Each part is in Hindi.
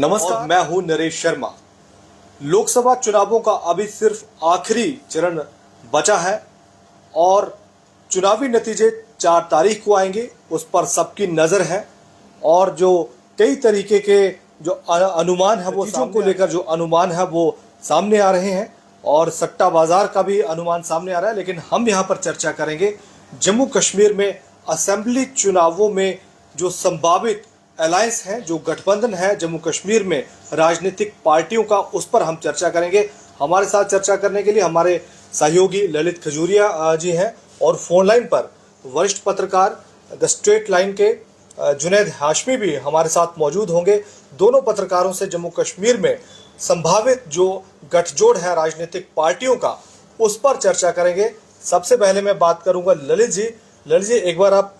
नमस्कार, मैं हूं नरेश शर्मा। लोकसभा चुनावों का अभी सिर्फ आखिरी चरण बचा है और चुनावी नतीजे 4 तारीख को आएंगे, उस पर सबकी नजर है। और जो कई तरीके के जो अनुमान है वो चीजों को लेकर जो अनुमान है वो सामने आ रहे हैं और सट्टा बाजार का भी अनुमान सामने आ रहा है। लेकिन हम यहाँ पर चर्चा करेंगे जम्मू कश्मीर में असेंबली चुनावों में जो संभावित अलायंस है, जो गठबंधन है जम्मू कश्मीर में राजनीतिक पार्टियों का, उस पर हम चर्चा करेंगे। हमारे साथ चर्चा करने के लिए हमारे सहयोगी ललित खजूरिया जी हैं और फोन लाइन पर वरिष्ठ पत्रकार द स्ट्रेट लाइन के जुनैद हाशमी भी हमारे साथ मौजूद होंगे। दोनों पत्रकारों से जम्मू कश्मीर में संभावित जो गठजोड़ है राजनीतिक पार्टियों का, उस पर चर्चा करेंगे। सबसे पहले मैं बात करूंगा ललित जी। ललित जी, एक बार आप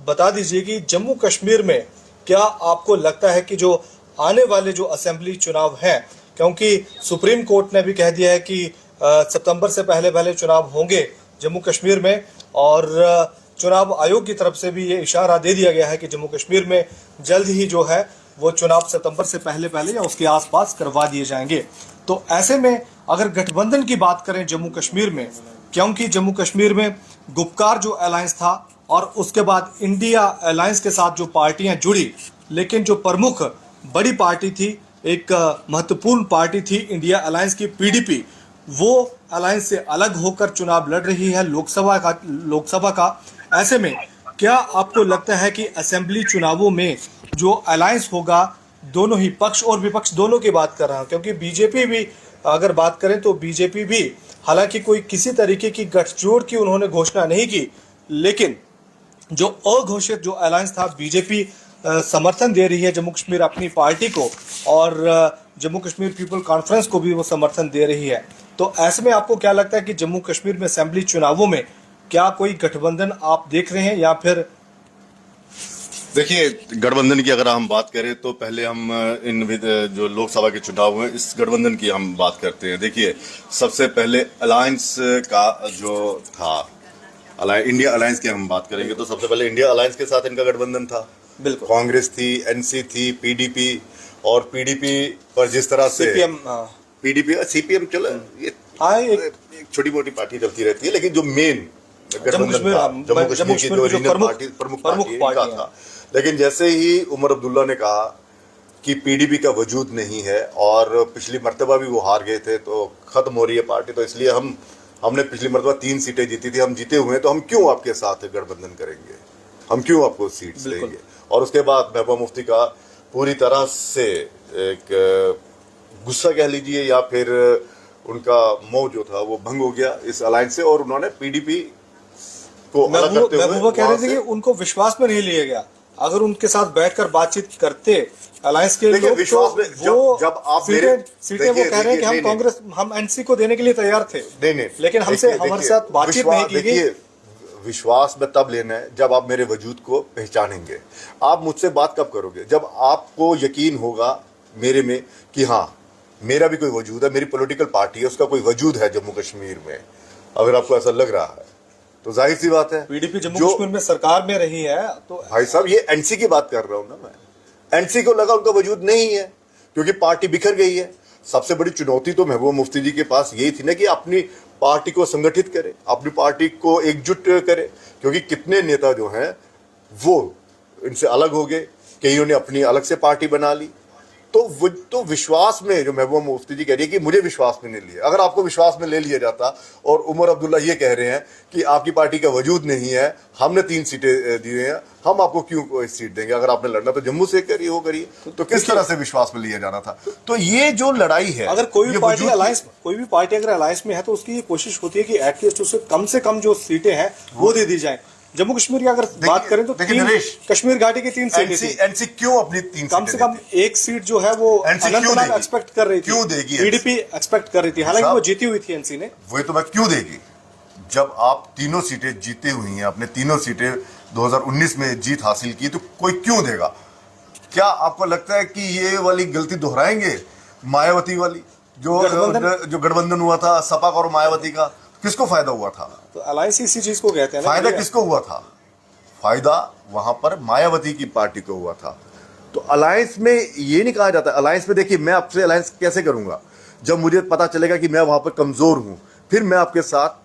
बता दीजिए कि जम्मू कश्मीर में क्या आपको लगता है कि जो आने वाले जो असेंबली चुनाव हैं, क्योंकि सुप्रीम कोर्ट ने भी कह दिया है कि सितंबर से पहले चुनाव होंगे जम्मू कश्मीर में, और चुनाव आयोग की तरफ से भी ये इशारा दे दिया गया है कि जम्मू कश्मीर में जल्द ही जो है वो चुनाव सितंबर से पहले या उसके आसपास करवा दिए जाएंगे। तो ऐसे में अगर गठबंधन की बात करें जम्मू कश्मीर में, क्योंकि जम्मू कश्मीर में गुपकार जो अलायंस था और उसके बाद इंडिया अलायंस के साथ जो पार्टियां जुड़ी, लेकिन जो प्रमुख बड़ी पार्टी थी, एक महत्वपूर्ण पार्टी थी इंडिया अलायंस की पीडीपी, वो अलायंस से अलग होकर चुनाव लड़ रही है लोकसभा का। ऐसे में क्या आपको लगता है कि असेंबली चुनावों में जो अलायंस होगा, दोनों ही पक्ष और विपक्ष दोनों की बात कर रहा हूं, क्योंकि बीजेपी भी अगर बात करें तो बीजेपी भी हालांकि कोई किसी तरीके की गठजोड़ की उन्होंने घोषणा नहीं की, लेकिन जो अघोषित जो अलायंस था, बीजेपी समर्थन दे रही है जम्मू कश्मीर अपनी पार्टी को, और जम्मू कश्मीर पीपल कॉन्फ्रेंस को भी वो समर्थन दे रही है। तो ऐसे में आपको क्या लगता है कि जम्मू कश्मीर में असेंबली चुनावों में क्या कोई गठबंधन आप देख रहे हैं, या फिर? देखिए, गठबंधन की अगर हम बात करें तो पहले हम इन जो लोकसभा के चुनाव हैं इस गठबंधन की हम बात करते हैं। देखिए, सबसे पहले अलायंस का जो था, इंडिया अलायंस की हम बात करेंगे तो सबसे पहले इंडिया अलायंस के साथ इनका गठबंधन था। बिल्कुल, कांग्रेस थी, एनसी थी, पीडीपी, और पीडीपी पर जिस तरह से पीडीपी सीपीएम चलो ये एक छोटी मोटी पार्टी चलती रहती है, लेकिन जो मेन गठबंधन था जम्मू कश्मीर की जो रीजनल पार्टी प्रमुख पार्टी इनका था। लेकिन जैसे ही उमर अब्दुल्ला ने कहा कि पीडीपी का वजूद नहीं है और पिछली मर्तबा भी वो हार गए थे तो खत्म हो रही है पार्टी, तो इसलिए हमने पिछली मर्तबा 3 सीटें जीती थी, हम जीते हुए हैं, तो हम क्यों आपके साथ गठबंधन करेंगे, हम क्यों आपको सीट्स देंगे। और उसके बाद महबूबा मुफ्ती का पूरी तरह से एक गुस्सा कह लीजिए या फिर उनका मोह जो था वो भंग हो गया इस अलायंस से, और उन्होंने पीडीपी को अलग करते हुए महबूबा कह रहे थे कि उनको विश्वास में नहीं लिया गया। अगर उनके साथ बैठकर बातचीत करते अलायंस के लोग, विश्वास में जब आप सीटें वो कह रहे हैं कि हम एनसी को देने के लिए तैयार थे, नहीं, लेकिन हमारे साथ बातचीत नहीं की गई। विश्वास में तब लेना है जब आप मेरे वजूद को पहचानेंगे। आप मुझसे बात कब करोगे? जब आपको यकीन होगा मेरे में कि हाँ मेरा भी कोई वजूद है, मेरी पॉलिटिकल पार्टी है, उसका कोई वजूद है जम्मू कश्मीर में। अगर आपको ऐसा लग रहा है तो जाहिर सी बात है, पीडीपी जम्मू कश्मीर में सरकार में रही है। तो भाई साहब, ये एनसी की बात कर रहा हूं ना मैं। एनसी को लगा उनका वजूद नहीं है क्योंकि पार्टी बिखर गई है। सबसे बड़ी चुनौती तो महबूबा मुफ्ती जी के पास यही थी ना कि अपनी पार्टी को संगठित करे, अपनी पार्टी को एकजुट करे, क्योंकि कितने नेता जो हैं वो इनसे अलग हो गए, कईयों ने अपनी अलग से पार्टी बना ली। तो विश्वास में जो महबूबा मुफ्ती जी कह रही है कि मुझे विश्वास में नहीं लिया, अगर आपको विश्वास में ले लिया जाता और उमर अब्दुल्ला ये कह रहे हैं कि आपकी पार्टी का वजूद नहीं है, हमने 3 सीटें दी हैं, हम आपको क्यों सीट देंगे, अगर आपने लड़ना तो जम्मू से करिए, वो करिए, तो किस तरह से विश्वास में लिया जाना था। तो ये जो लड़ाई है, अगर कोई भी पार्टी अगर अलायंस में है तो उसकी ये कोशिश होती है कि एटलीस्ट उसे कम से कम जो सीटें हैं वो दे दी जाए। जम्मू कश्मीर की अगर बात करें तो कश्मीर घाटी की 3 सीटें, एनसी क्यों अपनी 3 कम से कम एक सीट जो है वो अनंतनाग एक्सपेक्ट कर रही थी, क्यों देगी? पीडीपी एक्सपेक्ट कर रही थी, हालांकि वो जीती हुई थी एनसी ने। वही तो मैं क्यों देगी? जब आप तीनों सीटें जीते हुई हैं, अपने तीनों सीटें 2019 में जीत हासिल की, तो कोई क्यों देगा? क्या आपको लगता है कि ये वाली गलती दोहराएंगे मायावती वाली, जो गठबंधन हुआ था सपा और मायावती का? किसको फायदा हुआ था? तो अलायंस इसी चीज को कहते हैं। फायदा किसको हुआ था? फायदा वहां पर मायावती की पार्टी को हुआ था। तो अलायंस में ये नहीं कहा जाता, अलायंस में देखिए मैं आपसे अलायंस कैसे करूंगा, जब मुझे पता चलेगा कि मैं वहां पर कमजोर हूं, फिर मैं आपके साथ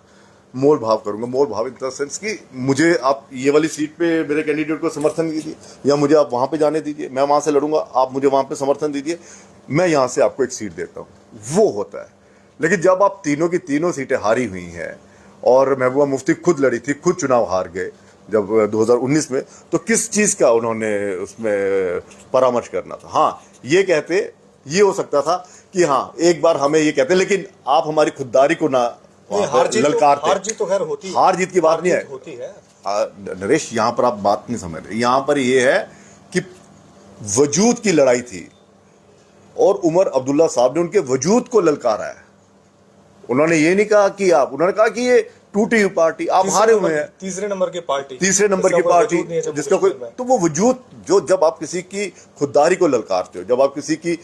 मोल भाव करूंगा। मोल भाव इन द सेंस कि मुझे आप ये वाली सीट पे मेरे कैंडिडेट को समर्थन दीजिए, या मुझे आप वहां पे जाने दीजिए, मैं वहां से लड़ूंगा, आप मुझे वहां पे समर्थन दीजिए, मैं यहां से आपको एक सीट देता हूं, वो होता है। लेकिन जब आप तीनों की तीनों सीटें हारी हुई हैं और महबूबा मुफ्ती खुद लड़ी थी, खुद चुनाव हार गए जब 2019 में, तो किस चीज का उन्होंने उसमें परामर्श करना था? हाँ, ये कहते, ये हो सकता था कि हाँ एक बार हमें ये कहते, लेकिन आप हमारी खुददारी को ना ललकारते। हार जीत तो खैर होती है, हार जीत की बात नहीं है, होती है नरेश, यहां पर आप बात नहीं समझ रहे। यहां पर ये है कि वजूद की लड़ाई थी और उमर अब्दुल्ला साहब ने उनके वजूद को ललकारा है। उन्होंने ये नहीं कहा कि आप, उन्होंने कहा कि ये टूटी हुई पार्टी, आप हारे हुए हैं, तीसरे नंबर की पार्टी, जिसका कोई, तो वो वजूद जो, जब आप किसी की खुददारी को ललकारते हो, जब आप किसी की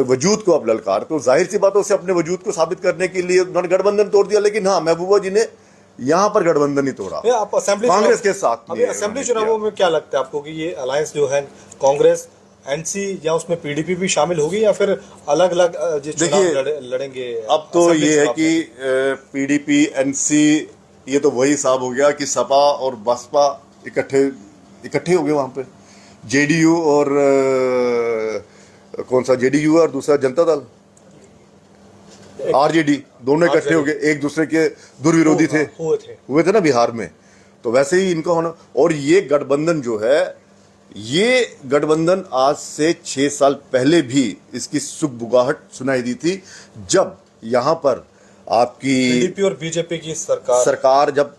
वजूद को आप ललकारते हो, जाहिर सी बात है उसे अपने वजूद को साबित करने के लिए उन्होंने गठबंधन तोड़ दिया। लेकिन हाँ, महबूबा जी ने यहाँ पर गठबंधन ही तोड़ा, आप असेंबली कांग्रेस के साथ। अभी असेंबली चुनावों में क्या लगता है आपको कि ये अलायंस जो है कांग्रेस एनसी या उसमें पीडीपी भी शामिल होगी, या फिर अलग अलग लड़ेंगे? अब तो ये है कि पीडीपी एनसी, ये तो वही हिसाब हो गया कि सपा और बसपा इकट्ठे हो गए वहां पे, जेडीयू और कौन सा जेडीयू और दूसरा जनता दल आरजेडी, दोनों इकट्ठे हो गए, एक दूसरे के दुर्विरोधी हुए थे ना बिहार में। तो वैसे ही इनका होना, और ये गठबंधन जो है, ये गठबंधन आज से 6 साल पहले भी इसकी सुगबुगाहट सुनाई दी थी, जब यहां पर आपकी पीडीपी और बीजेपी की सरकार जब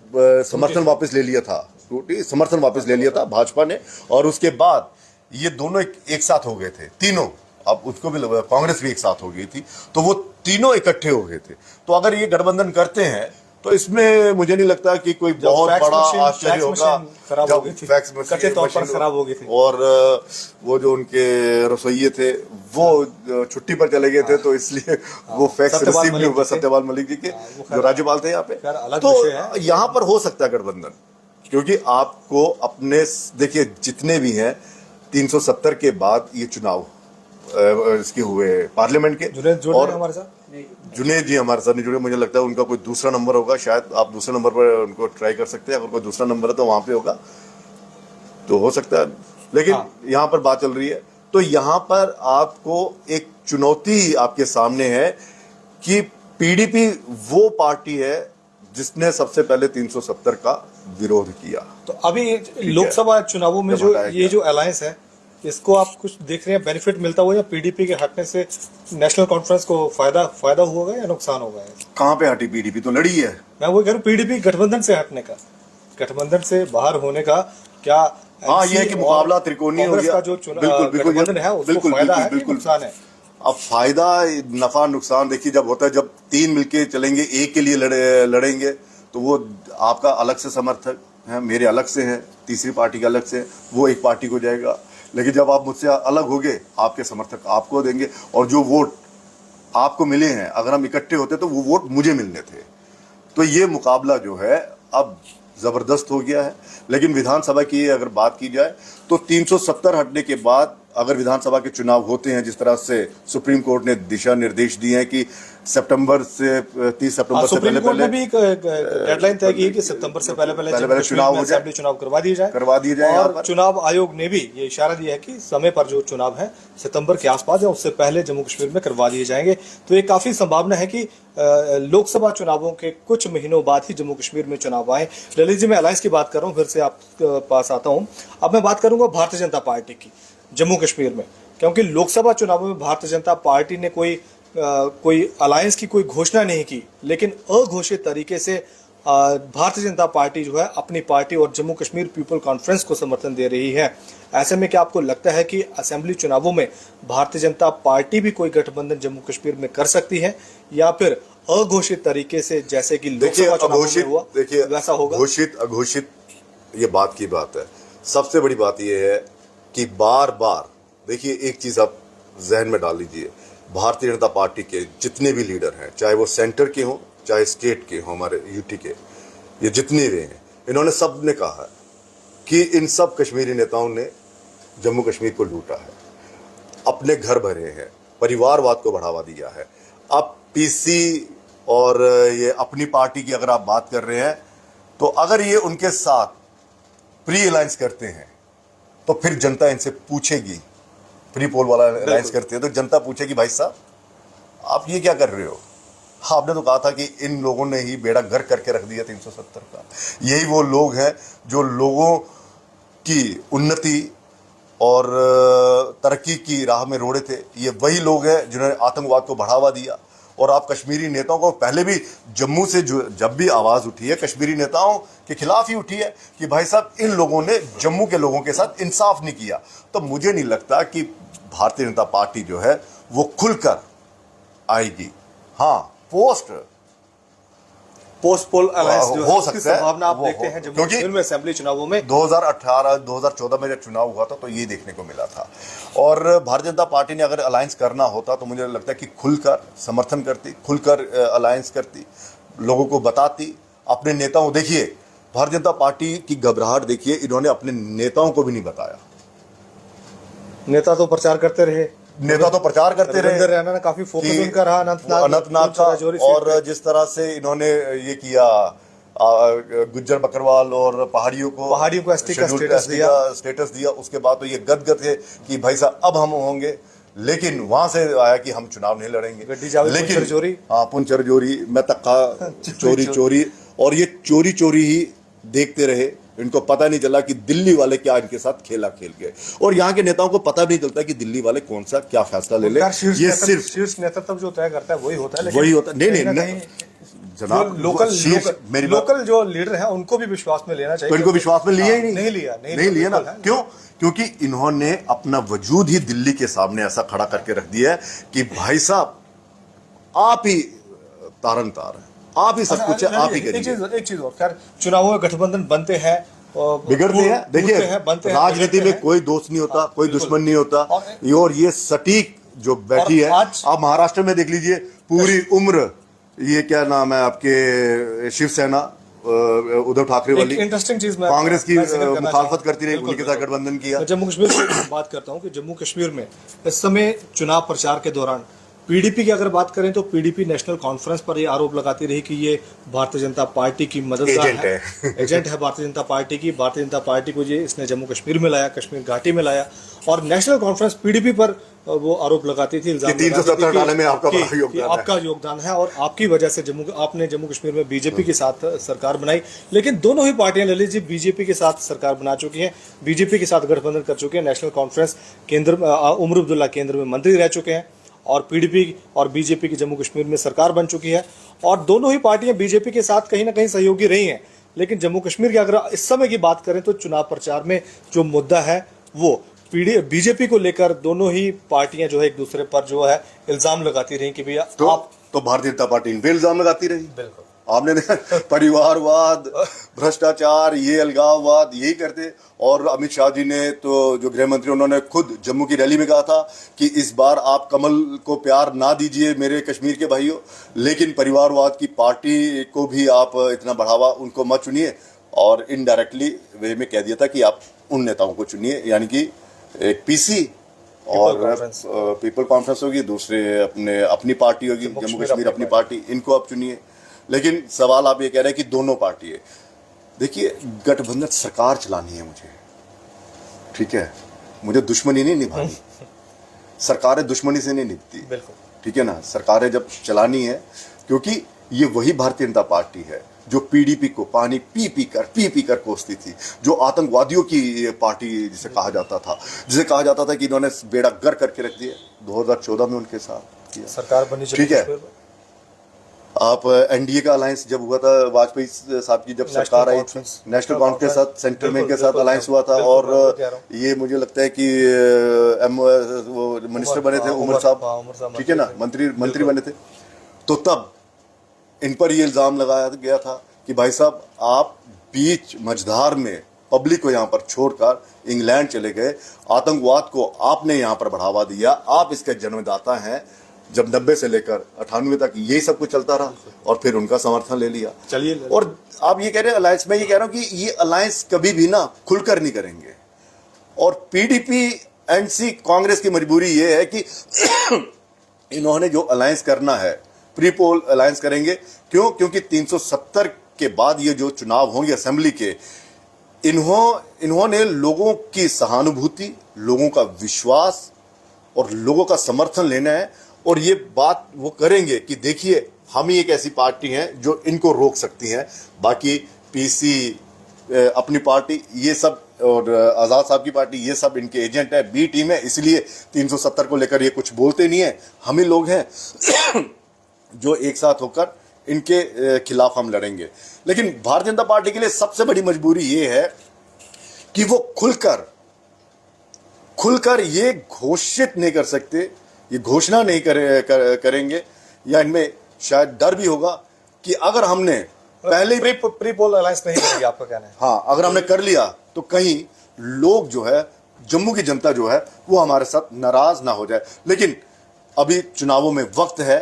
समर्थन वापस ले लिया था, समर्थन वापस ले लिया था भाजपा ने, और उसके बाद ये दोनों एक साथ हो गए थे तीनों, अब उसको भी कांग्रेस भी एक साथ हो गई थी, तो वो तीनों इकट्ठे हो गए थे। तो अगर ये गठबंधन करते हैं तो इसमें मुझे नहीं लगता कि कोई बहुत बड़ा आश्चर्य होगा। जब फैक्स मशीन खराब हो गई थी और वो जो उनके रसोइये थे वो छुट्टी पर चले गए थे, तो इसलिए वो फैक्स रिसीव नहीं हुआ सत्यपाल मलिक जी के, जो राज्यपाल थे यहाँ पे। तो यहाँ पर हो सकता है गठबंधन, क्योंकि आपको अपने, देखिए जितने भी हैं 370 के बाद ये चुनाव इसके हुए पार्लियामेंट के, और हमारे साथ जुनेद जी हमारे साथ नहीं जुड़े, मुझे लगता है उनका कोई दूसरा नंबर होगा, शायद आप दूसरे नंबर पर उनको ट्राई कर सकते हैं, अगर कोई दूसरा नंबर है तो वहां पे होगा, तो हो सकता है। लेकिन यहाँ पर बात चल रही है, तो यहाँ पर आपको एक चुनौती आपके सामने है कि पीडीपी वो पार्टी है जिसने सबसे पहले 370 का विरोध किया। तो अभी लोकसभा चुनावों में जो अलायंस है, इसको आप कुछ देख रहे हैं बेनिफिट मिलता हुआ, या पीडीपी के हटने से नेशनल कॉन्फ्रेंस को फायदा होगा या नुकसान होगा? कहाँ पे हटी? पीडीपी तो लड़ी है। मैं वो कह रहा हूँ, पीडीपी गठबंधन से हटने का, गठबंधन से बाहर होने का क्या? हाँ, ये है कि मुकाबला त्रिकोणीय हो गया। जो गठबंधन है उसको फायदा है, नुकसान है? अब फायदा नफा नुकसान देखिए जब होता है, जब तीन मिलके चलेंगे, एक के लिए लड़ेंगे, तो वो आपका अलग से समर्थक है, मेरे अलग से हैं, तीसरी पार्टी का अलग से, वो एक पार्टी को जाएगा। लेकिन जब आप मुझसे अलग हो गए, आपके समर्थक आपको देंगे, और जो वोट आपको मिले हैं, अगर हम इकट्ठे होते तो वो वोट मुझे मिलने थे। तो ये मुकाबला जो है अब जबरदस्त हो गया है। लेकिन विधानसभा की अगर बात की जाए तो 370 हटने के बाद अगर विधानसभा के चुनाव होते हैं, जिस तरह से सुप्रीम कोर्ट ने दिशा निर्देश दिए हैं कि सितंबर से 30 सितंबर से पहले भी डेडलाइन तय की है कि सितंबर से पहले चुनाव हो जाए, चुनाव करवा दिए जाए। और चुनाव आयोग ने भी ये इशारा दिया है कि समय पर जो चुनाव है सितंबर के आसपास या उससे पहले जम्मू कश्मीर में करवा दिए जाएंगे। तो ये काफी संभावना है कि लोकसभा चुनावों के कुछ महीनों बाद ही जम्मू कश्मीर में चुनाव आए। ललित जी, मैं अलायंस की बात कर रहा हूँ, फिर से आप पास आता हूँ। अब मैं बात करूंगा भारतीय जनता पार्टी की जम्मू कश्मीर में, क्योंकि लोकसभा चुनावों में भारतीय जनता पार्टी ने कोई अलायंस की कोई घोषणा नहीं की, लेकिन अघोषित तरीके से भारतीय जनता पार्टी जो है अपनी पार्टी और जम्मू कश्मीर पीपल कॉन्फ्रेंस को समर्थन दे रही है। ऐसे में क्या आपको लगता है कि असेंबली चुनावों में भारतीय जनता पार्टी भी कोई गठबंधन जम्मू कश्मीर में कर सकती है, या फिर अघोषित तरीके से जैसे कि लोकसभा चुनावों में हुआ वैसा होगा? अघोषित ये बात की बात है। सबसे बड़ी बात ये है कि बार बार देखिए, एक चीज आप जहन में डाल लीजिए, भारतीय जनता पार्टी के जितने भी लीडर हैं, चाहे वो सेंटर के हों चाहे स्टेट के हों, हमारे यूटी के, ये जितने भी हैं, इन्होंने सब ने कहा है कि इन सब कश्मीरी नेताओं ने जम्मू कश्मीर को लूटा है। अपने घर भरे हैं, परिवारवाद को बढ़ावा दिया है। अब पीसी और ये अपनी पार्टी की अगर आप बात कर रहे हैं, तो अगर ये उनके साथ प्री अलायंस करते हैं तो फिर जनता इनसे पूछेगी, प्री पोल वाला अलायंस करते हैं तो जनता पूछेगी भाई साहब आप ये क्या कर रहे हो। आपने तो कहा था कि इन लोगों ने ही बेड़ा गर्क करके रख दिया 370 का। यही वो लोग हैं जो लोगों की उन्नति और तरक्की की राह में रोड़े थे। ये वही लोग हैं जिन्होंने आतंकवाद को बढ़ावा दिया। और आप कश्मीरी नेताओं को, पहले भी जम्मू से जो जब भी आवाज़ उठी है कश्मीरी नेताओं के खिलाफ ही उठी है कि भाई साहब इन लोगों ने जम्मू के लोगों के साथ इंसाफ नहीं किया। तो मुझे नहीं लगता कि भारतीय जनता पार्टी जो है वो खुलकर आएगी। हाँ, पोस्ट पोल अलायंस जो हो है सकता उसकी है, संभावना आप वो देखते हो। हैं जम्मू क्योंकि कश्मीर में असेंबली चुनावों में 2018-2014 में जब चुनाव हुआ था तो ये देखने को मिला था। और भारतीय जनता पार्टी ने अगर अलायंस करना होता तो मुझे लगता है कि खुलकर समर्थन करती, खुलकर अलायंस करती, लोगों को बताती, अपने नेताओं। देखिए भारतीय जनता पार्टी की घबराहट देखिए, इन्होंने अपने नेताओं को भी नहीं बताया। नेता तो प्रचार करते रहे, नेता तो प्रचार करते रहे, रैना ने काफी फोकस उनका रहा अनंतनाग का। और जिस तरह से इन्होंने ये किया गुज्जर बकरवाल और पहाड़ियों को एसटी का स्टेटस दिया, उसके बाद तो ये गदगद थे कि भाई साहब अब हम होंगे। लेकिन वहां से आया कि हम चुनाव नहीं लड़ेंगे। लेकिन पुंचर जोरी मैं तक्का चोरी और ये चोरी ही देखते रहे। इनको पता नहीं चला कि दिल्ली वाले क्या इनके साथ खेला खेल गए। और यहाँ के नेताओं को पता भी नहीं चलता कि दिल्ली वाले कौन सा क्या फैसला ले ले। ये सिर्फ शीर्ष नेतृत्व जो तय करता है वही होता है। वही होता है। नहीं जनाब, लोकल जो लीडर हैं उनको भी विश्वास में लेना चाहिए। तो इनको विश्वास में लिया ही नहीं लिया ना। क्यों? क्योंकि इन्होंने अपना वजूद ही दिल्ली के सामने ऐसा खड़ा करके रख दिया है कि भाई साहब आप ही तारन तार है, आप ही सब कुछ है, आप ही करिए। एक चीज और, खैर चुनावों में गठबंधन बनते हैं, बिगड़ते हैं। देखिए राजनीति में कोई दोस्त नहीं होता, कोई दुश्मन नहीं होता। और ये सटीक जो बैठी है, आप महाराष्ट्र में देख लीजिए, पूरी उम्र ये क्या नाम है आपके शिवसेना उद्धव ठाकरे वाली इंटरेस्टिंग चीज कांग्रेस की मुखालफत करती रही, उनके साथ गठबंधन किया। जम्मू कश्मीर की बात करता हूँ कि जम्मू कश्मीर में इस समय चुनाव प्रचार के दौरान पीडीपी की अगर बात करें तो पीडीपी नेशनल कॉन्फ्रेंस पर ये आरोप लगाती रही कि ये भारतीय जनता पार्टी की मददगार है, एजेंट है भारतीय जनता पार्टी की। भारतीय जनता पार्टी को ये इसने जम्मू कश्मीर में लाया, कश्मीर घाटी में लाया। और नेशनल कॉन्फ्रेंस पीडीपी पर वो आरोप लगाती थी, इल्जाम 370 डालने में आपका योगदान है और आपकी वजह से आपने जम्मू कश्मीर में बीजेपी के साथ सरकार बनाई। लेकिन दोनों ही पार्टियां ललित जी बीजेपी के साथ सरकार बना चुकी हैं, बीजेपी के साथ गठबंधन कर चुके हैं। नेशनल कॉन्फ्रेंस केंद्र उमर अब्दुल्ला केंद्र में मंत्री रह चुके हैं और पीडीपी और बीजेपी की जम्मू कश्मीर में सरकार बन चुकी है। और दोनों ही पार्टियां बीजेपी के साथ कहीं ना कहीं सहयोगी रही हैं। लेकिन जम्मू कश्मीर की अगर इस समय की बात करें तो चुनाव प्रचार में जो मुद्दा है वो बीजेपी को लेकर दोनों ही पार्टियां जो है एक दूसरे पर जो है इल्जाम लगाती रही कि भैया आप तो भारतीय जनता पार्टी इन पे इल्जाम लगाती रही। बिल्कुल आपने देखा परिवारवाद, भ्रष्टाचार, ये अलगाववाद यही करते। और अमित शाह जी ने तो जो गृह मंत्री उन्होंने खुद जम्मू की रैली में कहा था कि इस बार आप कमल को प्यार ना दीजिए मेरे कश्मीर के भाइयों, लेकिन परिवारवाद की पार्टी को भी आप इतना बढ़ावा उनको मत चुनिए। और इनडायरेक्टली वे में कह दिया था कि आप उन नेताओं को चुनिए, यानी कि एक पीसी और पीपल कॉन्फ्रेंस होगी, दूसरे अपनी पार्टी होगी, जम्मू कश्मीर अपनी पार्टी, इनको आप चुनिए। लेकिन सवाल आप ये कह रहे हैं कि दोनों पार्टी है। देखिए गठबंधन सरकार चलानी है मुझे, ठीक है, मुझे दुश्मनी नहीं निभानी। सरकारें दुश्मनी से नहीं निभती, ठीक है ना। सरकारें जब चलानी है, क्योंकि ये वही भारतीय जनता पार्टी है जो पीडीपी को पानी पी पी कर कोसती थी, जो आतंकवादियों की पार्टी जिसे कहा जाता था कि इन्होंने बेड़ा गर्क करके रख दिया। 2014 में उनके साथ किया, सरकार बनी, ठीक है। आप एनडीए का अलायंस जब हुआ था, वाजपेयी साहब की जब सरकार आई थी, नेशनल कॉन्फ्रेंस के साथ, सेंट्रल में के साथ अलायंस हुआ था। और ये मुझे लगता है कि वो मिनिस्टर बने थे उमर साहब, ठीक है ना, मंत्री बने थे। तो तब इन पर ये इल्जाम लगाया गया था कि भाई साहब आप बीच मझधार में पब्लिक को यहाँ पर छोड़कर इंग्लैंड चले गए, आतंकवाद को आपने यहाँ पर बढ़ावा दिया, आप इसके जन्मदाता हैं। जब 90 से लेकर 98 तक यही सब कुछ चलता रहा और फिर उनका समर्थन ले लिया। चलिए, और आप ये कह रहे हैं अलायंस, मैं ये कह रहा हूं कि ये अलायंस कभी भी ना खुलकर नहीं करेंगे। और पीडीपी एनसी कांग्रेस की मजबूरी ये है कि इन्होंने जो अलायंस करना है, प्री पोल अलायंस करेंगे। क्यों? क्योंकि 370 के बाद ये जो चुनाव होंगे असेंबली के, इन्होंने लोगों की सहानुभूति, लोगों का विश्वास और लोगों का समर्थन लेना है। और ये बात वो करेंगे कि देखिए हम ही एक ऐसी पार्टी है जो इनको रोक सकती है। बाकी पीसी अपनी पार्टी, ये सब, और आजाद साहब की पार्टी, ये सब इनके एजेंट है, बी टीम है, इसलिए 370 को लेकर ये कुछ बोलते नहीं है। हम ही लोग हैं जो एक साथ होकर इनके खिलाफ हम लड़ेंगे। लेकिन भारतीय जनता पार्टी के लिए सबसे बड़ी मजबूरी ये है कि वो खुलकर ये घोषित नहीं कर सकते, ये घोषणा नहीं करेंगे, या इनमें शायद डर भी होगा कि अगर हमने पहले प्री पोल अलायंस नहीं करेंगे, आपका कहना है? हाँ, अगर हमने कर लिया तो कहीं लोग जो है, जम्मू की जनता जो है, वो हमारे साथ नाराज ना हो जाए। लेकिन अभी चुनावों में वक्त है,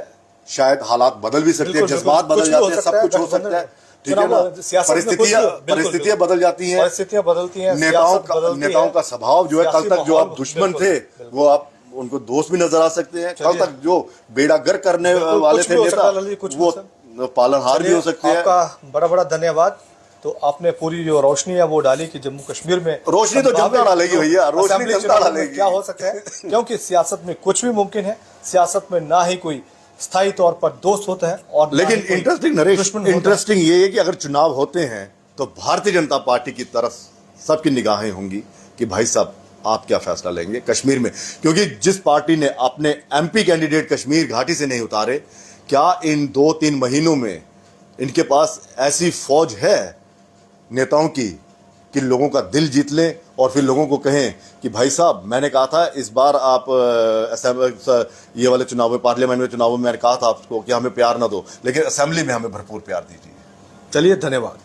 शायद हालात बदल भी सकते हैं, जज्बात बदल जाते हैं, सब कुछ हो सकता है, ठीक है ना। परिस्थितियां बदल जाती हैं, परिस्थितियां बदलती हैं, नेताओं का स्वभाव जो है, कल तक जो आप दुश्मन थे वो आप उनको दोस्त भी नजर आ सकते हैं। कल तक जो बेड़ागर करने वाले थे नेता, वो पालनहार भी हो सकते हैं। आपका बड़ा बड़ा धन्यवाद। तो आपने पूरी जो रोशनी है वो डाली कि जम्मू कश्मीर में रोशनी तो जनता डालेगी भैया, रोशनी जनता डालेगी। क्या हो सकता है, क्योंकि सियासत में कुछ भी मुमकिन है। सियासत में ना ही कोई स्थायी तौर पर दोस्त होता है, और लेकिन इंटरेस्टिंग नरेश, इंटरेस्टिंग ये है कि अगर चुनाव होते हैं तो भारतीय जनता पार्टी की तरफ सबकी निगाहें होंगी कि भाई साहब आप क्या फैसला लेंगे कश्मीर में। क्योंकि जिस पार्टी ने अपने एमपी कैंडिडेट कश्मीर घाटी से नहीं उतारे, क्या इन 2-3 महीनों में इनके पास ऐसी फौज है नेताओं की कि लोगों का दिल जीत लें और फिर लोगों को कहें कि भाई साहब मैंने कहा था इस बार आप ये वाले चुनाव में, पार्लियामेंट में चुनावों में मैंने कहा था आपको कि हमें प्यार ना दो, लेकिन असेंबली में हमें भरपूर प्यार दीजिए। चलिए, धन्यवाद।